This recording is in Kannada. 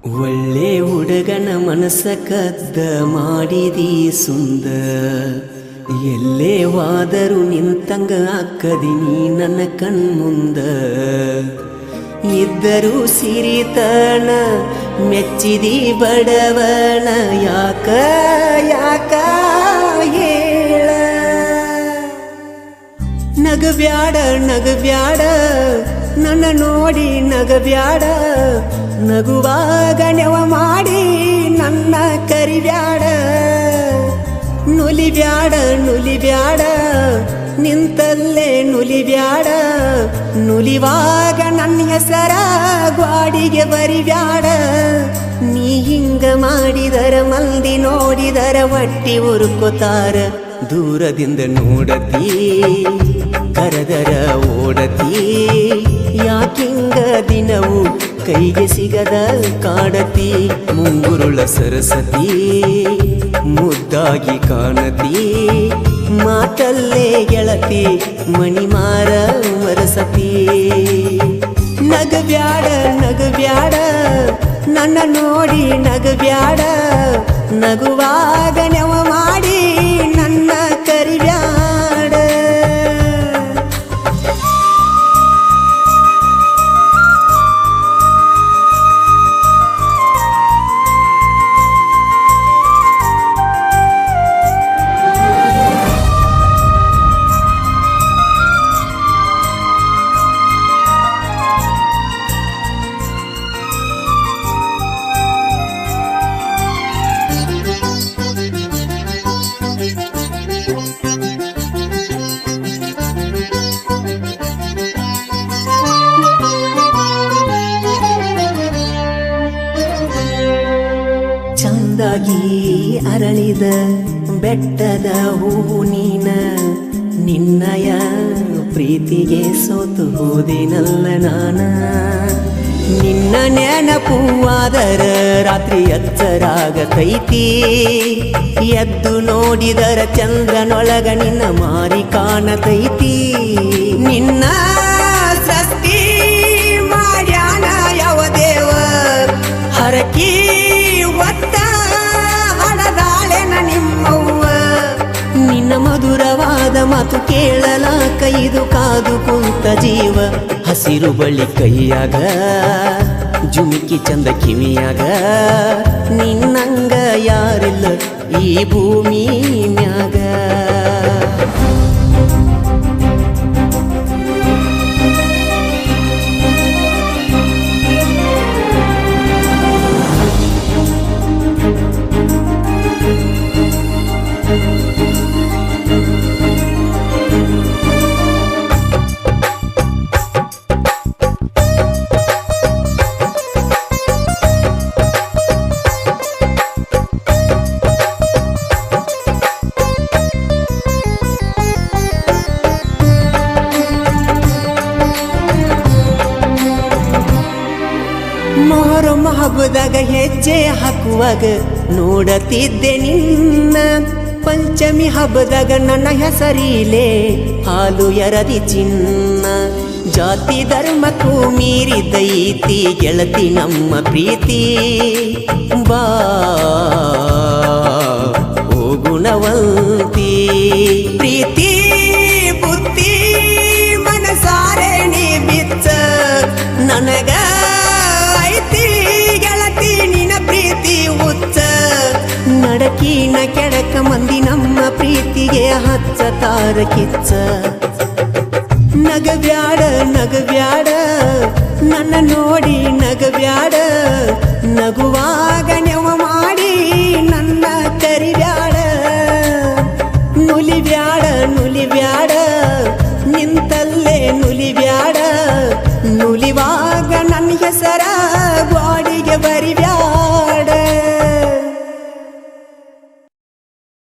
ಒಳ್ಳೆ ಹುಡುಗನ ಮನಸ್ಸ ಕದ್ದ ಮಾಡಿದಿ ಸುಂದ ಎಲ್ಲೇ ವಾದರೂ ನಿಂತಂಗ ಅಕ್ಕದಿನಿ ನನ್ನ ಕಣ್ಮುಂದ ಇದ್ದರೂ ಸಿರಿತನ ಮೆಚ್ಚಿದಿ ಬಡವನ ಯಾಕ ಯಾಕ ಹೇಳ ನಗಬ್ಯಾಡ ನಗಬ್ಯಾಡ ನನ್ನ ನೋಡಿ ನಗಬ್ಯಾಡ ನಗುವಾಗ ನೆವ ಮಾಡಿ ನನ್ನ ಕರಿಬ್ಯಾಡ ನುಲಿಬ್ಯಾಡ ನುಲಿಬ್ಯಾಡ ನಿಂತಲ್ಲೇ ನುಲಿಬ್ಯಾಡ ನುಲಿವಾಗ ನನ್ನ ಹೆಸರ ಗ್ವಾಡಿಗೆ ಬರಿಬ್ಯಾಡ ನೀ ಹಿಂಗ ಮಾಡಿದರ ಮಂದಿ ನೋಡಿದರ ಹೊಟ್ಟಿ ಉರುಕೋತಾರ ದೂರದಿಂದ ನೋಡತಿ ಕರದರ ಓಡತಿ ಯಾಕಿಂಗ ದಿನವು ಕೈಗೆ ಸಿಗದ ಕಾಡತಿ ಮುಂಗುರುಳ ಸರಸತಿ ಮುದ್ದಾಗಿ ಕಾಣತಿ ಮಾತಲ್ಲೇ ಗೆಳತಿ ಮಣಿಮಾರ ಮರಸತಿ ನಗಬ್ಯಾಡ ನಗಬ್ಯಾಡ ನನ್ನ ನೋಡಿ ನಗಬ್ಯಾಡ ನಗುವಾಗ ನೆವ ಮಾಡಿ ನನ್ನ ಕರಿಬ್ಯಾಡ ಚಂದಾಗಿ ಅರಳಿದ ಬೆಟ್ಟದ ಹೂವು ನೀನ ನಿನ್ನಯ ಪ್ರೀತಿಗೆ ಸೋತು ಹೋದಿನಲ್ಲ ನಾನ ನಿನ್ನ ನೆನಪುವಾದರ ರಾತ್ರಿ ಎಚ್ಚರಾಗತೈತಿ ಎದ್ದು ನೋಡಿದರ ಚಂದ್ರನೊಳಗ ನಿನ್ನ ಮಾರಿ ಕಾಣತೈತಿ ನಿನ್ನ ಸೃಷ್ಟಿ ಮಾಡ್ಯಾನ ಯಾವ ದೇವ ಹರಕಿ ಒತ್ತ ಹಣದಾಳೆನ ನಿಮ್ಮವ್ವ ನಿನ್ನ ಮಧುರವಾದ ಮಾತು ಕೇಳಲಾಕ ಇದು ಕಾದು ಕುಂತ ಜೀವ ಹಸಿರು ಬಳಿ ಕೈಯಾಗ ಜುಮಿಕಿ ಚಂದ ಕಿವಿಯಾಗ ನಿನ್ನಂಗ ಯಾರಿಲ್ಲ ಈ ಭೂಮಿ ಮ್ಯಾಗ ಮೊಹರಂ ಹಬ್ಬದಾಗ ಹೆಜ್ಜೆ ಹಾಕುವಾಗ ನೋಡತಿದ್ದೆ ನಿನ್ನ ಪಂಚಮಿ ಹಬ್ಬದಾಗ ನನ್ನ ಹೆಸರಿಲೆ ಹಾಲು ಎರದಿ ಚಿನ್ನ ಜಾತಿ ಧರ್ಮಕ್ಕೂ ಮೀರಿದೈತಿ ಗೆಳತಿ ನಮ್ಮ ಪ್ರೀತಿ ಬಾ ಓ ಗುಣವಂತಿ ಪ್ರೀತಿ ಬುದ್ಧಿ ಮನಸಾರೆ ನೀ ಬಿಚ್ಚ ನನಗ ಗೆಳತಿ ನಿನ ಪ್ರೀತಿ ಹುಚ್ಚ ನಡಕಿನ ಕೆಡಕ ಮಂದಿ ನಮ್ಮ ಪ್ರೀತಿಗೆ ಹಚ್ಚತಾರ ಕಿಚ್ಚ ನಗಬ್ಯಾಡ ನಗಬ್ಯಾಡ ನನ್ನ ನೋಡಿ ನಗಬ್ಯಾಡ ನಗುವ